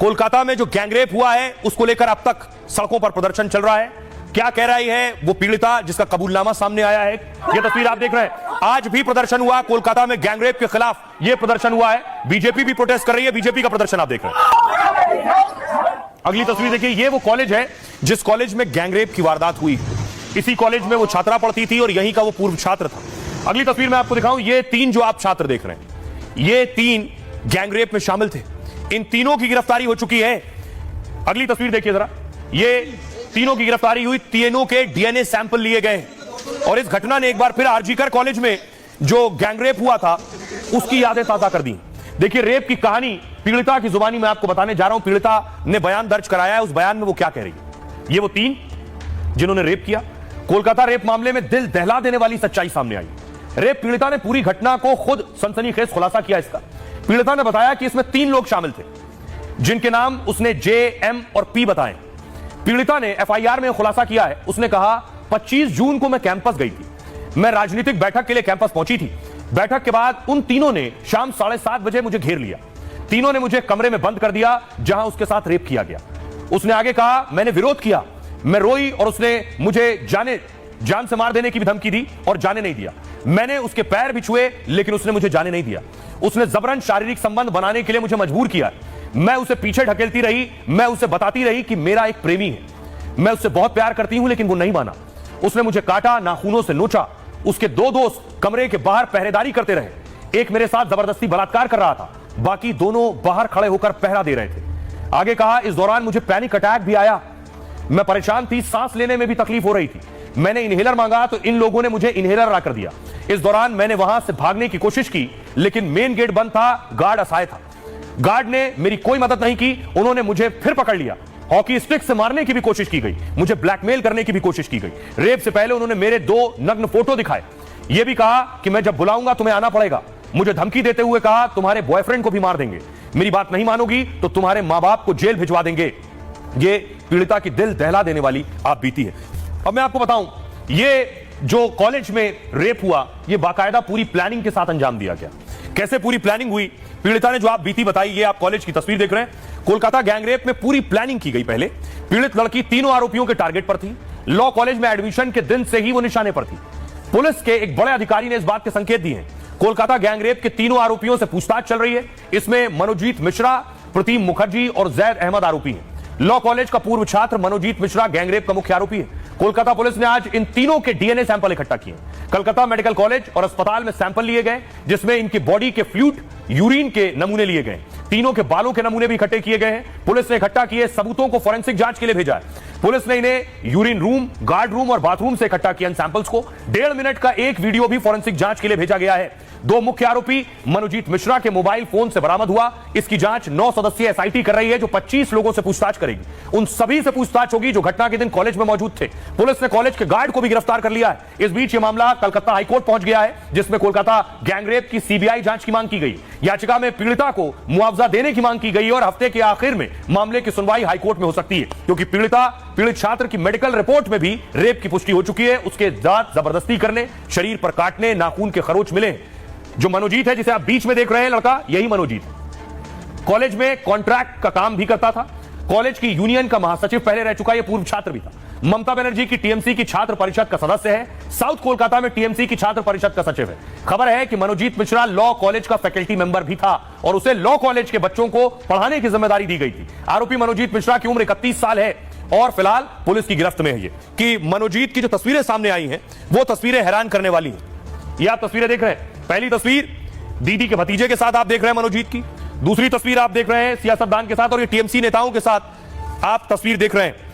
कोलकाता में जो गैंगरेप हुआ है उसको लेकर अब तक सड़कों पर प्रदर्शन चल रहा है। क्या कह रही है वो पीड़िता जिसका कबूलनामा सामने आया है, ये तस्वीर आप देख रहे हैं। आज भी प्रदर्शन हुआ कोलकाता में गैंगरेप के खिलाफ, ये प्रदर्शन हुआ है। बीजेपी भी प्रोटेस्ट कर रही है, बीजेपी का प्रदर्शन आप देख रहे हैं। अगली तस्वीर देखिए, ये वो कॉलेज है जिस कॉलेज में गैंगरेप की वारदात हुई। इसी कॉलेज में वो छात्रा पढ़ती थी और यहीं का वो पूर्व छात्र था। अगली तस्वीर में आपको दिखाऊं, ये तीन जो आप छात्र देख रहे हैं, ये तीन गैंगरेप में शामिल थे। इन तीनों की गिरफ्तारी हो चुकी है। अगली तस्वीर देखिए जरा, ये तीनों की गिरफ्तारी हुई, तीनों के डीएनए सैंपल लिए गए और इस घटना ने एक बार फिर आरजीकर कॉलेज में जो गैंगरेप हुआ था उसकी यादें ताजा कर दी। देखिए, रेप की कहानी पीड़िता की जुबानी में आपको बताने जा रहा हूं। पीड़िता ने बयान दर्ज कराया है, उस बयान में वो क्या कह रही है। ये वो तीन जिन्होंने रेप किया। कोलकाता रेप मामले में दिल दहला देने वाली सच्चाई सामने आई। रेप पीड़िता ने पूरी घटना को खुद सनसनीखेज खुलासा किया इसका। पीड़िता ने बताया कि इसमें तीन लोग शामिल थे जिनके नाम उसने जे, एम और पी बताए। पीड़िता ने एफआईआर में खुलासा किया है, उसने कहा 25 जून को मैं कैंपस गई थी। मैं राजनीतिक बैठक के लिए कैंपस पहुंची थी। बैठक के बाद उन तीनों ने शाम 7:30 बजे मुझे घेर लिया। तीनों ने मुझे कमरे में बंद कर दिया जहां उसके साथ रेप किया गया। उसने आगे कहा, मैंने विरोध किया, मैं रोई और उसने मुझे जान से मार देने की भी धमकी दी और जाने नहीं दिया। मैंने उसके पैर भी छुए लेकिन उसने मुझे जाने नहीं दिया। उसने जबरन शारीरिक संबंध बनाने के लिए मुझे मजबूर किया। मैं उसे पीछे ढकेलती रही, मैं उसे बताती रही कि मेरा एक प्रेमी है, मैं उससे बहुत प्यार करती हूं, लेकिन वो नहीं माना। उसने मुझे काटा, नाखूनों से नोचा। उसके दो दोस्त कमरे के बाहर पहरेदारी करते रहे। एक मेरे साथ जबरदस्ती बलात्कार कर रहा था, बाकी दोनों बाहर खड़े होकर पहरा दे रहे थे। आगे कहा, इस दौरान मुझे पैनिक अटैक भी आया। मैं परेशान थी, सांस लेने में भी तकलीफ हो रही थी। मैंने इनहेलर मांगा तो इन लोगों ने मुझे इनहेलर ला कर दिया। इस दौरान मैंने वहां से भागने की कोशिश की लेकिन मेन गेट बंद था, गार्ड असहाय था। गार्ड ने मेरी कोई मदद नहीं की, उन्होंने मुझे फिर पकड़ लिया। हॉकी स्टिक से मारने की भी कोशिश की गई, मुझे ब्लैकमेल करने की भी कोशिश की गई। रेप से पहले उन्होंने मेरे 2 नग्न फोटो दिखाए। यह भी कहा कि मैं जब बुलाऊंगा तुम्हें आना पड़ेगा। मुझे धमकी देते हुए कहा, तुम्हारे बॉयफ्रेंड को भी मार देंगे, मेरी बात नहीं मानोगी तो तुम्हारे मां बाप को जेल भिजवा देंगे। यह पीड़िता की दिल दहला देने वाली आप बीती है। अब मैं आपको बताऊं, ये जो कॉलेज में रेप हुआ, यह बाकायदा पूरी प्लानिंग के साथ अंजाम दिया गया। कैसे पूरी प्लानिंग हुई, पीड़िता ने जो आप बीती बताई, ये आप कॉलेज की तस्वीर देख रहे हैं। कोलकाता गैंगरेप में पूरी प्लानिंग की गई। पहले पीड़ित लड़की तीनों आरोपियों के टारगेट पर थी। लॉ कॉलेज में एडमिशन के दिन से ही वो निशाने पर थी। पुलिस के एक बड़े अधिकारी ने इस बात के संकेत दिए हैं। कोलकाता गैंगरेप के तीनों आरोपियों से पूछताछ चल रही है। इसमें मनोजीत मिश्रा, प्रतिम मुखर्जी और जैद अहमद आरोपी हैं। लॉ कॉलेज का पूर्व छात्र मनोजीत मिश्रा गैंगरेप का मुख्य आरोपी है। कोलकाता पुलिस ने आज इन तीनों के डीएनए सैंपल इकट्ठा किए। कलकत्ता मेडिकल कॉलेज और अस्पताल में सैंपल लिए गए जिसमें इनकी बॉडी के फ्लूइड, यूरिन के नमूने लिए गए। तीनों के बालों के नमूने भी इकट्ठे किए गए हैं। पुलिस ने इकट्ठा किए सबूतों को फोरेंसिक जांच के लिए भेजा है। पुलिस ने इन्हें यूरिन रूम, गार्ड रूम और बाथरूम से इकट्ठा किया। इन सैंपल्स को 1.5 मिनट का एक वीडियो भी फोरेंसिक जांच के लिए भेजा गया है। 2 मुख्य आरोपी मनोजीत मिश्रा के मोबाइल फोन से बरामद हुआ। इसकी जांच 9 सदस्यीय एसआईटी कर रही है जो 25 लोगों से पूछताछ करेगी। उन सभी से पूछताछ होगी जो घटना के दिन कॉलेज में मौजूद थे। पुलिस ने कॉलेज के गार्ड को भी गिरफ्तार कर लिया है। इस बीच यह मामला कलकत्ता हाईकोर्ट पहुंच गया है जिसमें कोलकाता गैंगरेप की सीबीआई जांच की मांग की गई। याचिका में पीड़िता को मुआवजा देने की मांग की गई और हफ्ते के आखिर में मामले की सुनवाई हाईकोर्ट में हो सकती है क्योंकि पीड़ित छात्र की मेडिकल रिपोर्ट में भी रेप की पुष्टि हो चुकी है। उसके दांत जबरदस्ती करने, शरीर पर काटने, नाखून के खरोच मिले। जो मनोजीत है जिसे आप बीच में देख रहे हैं लड़का, यही मनोजीत कॉलेज में कॉन्ट्रैक्ट का काम भी करता था। कॉलेज की यूनियन का महासचिव पहले रह चुका, यह पूर्व छात्र भी था। ममता बनर्जी की टीएमसी की छात्र परिषद का सदस्य है। साउथ कोलकाता में टीएमसी की छात्र परिषद का सचिव है। खबर है कि मनोजीत मिश्रा लॉ कॉलेज का फैकल्टी मेंबर भी था और उसे लॉ कॉलेज के बच्चों को पढ़ाने की जिम्मेदारी दी गई थी। आरोपी मनोजीत मिश्रा की उम्र 31 साल है और फिलहाल पुलिस की गिरफ्त में है। ये कि मनोजीत की जो तस्वीरें सामने आई हैं वो तस्वीरें हैरान करने वाली हैं। ये आप तस्वीरें देख रहे हैं। पहली तस्वीर दीदी के भतीजे के साथ आप देख रहे हैं मनोजीत की। दूसरी तस्वीर आप देख रहे हैं सियासतदान के साथ और ये टीएमसी नेताओं के साथ आप तस्वीर देख रहे हैं।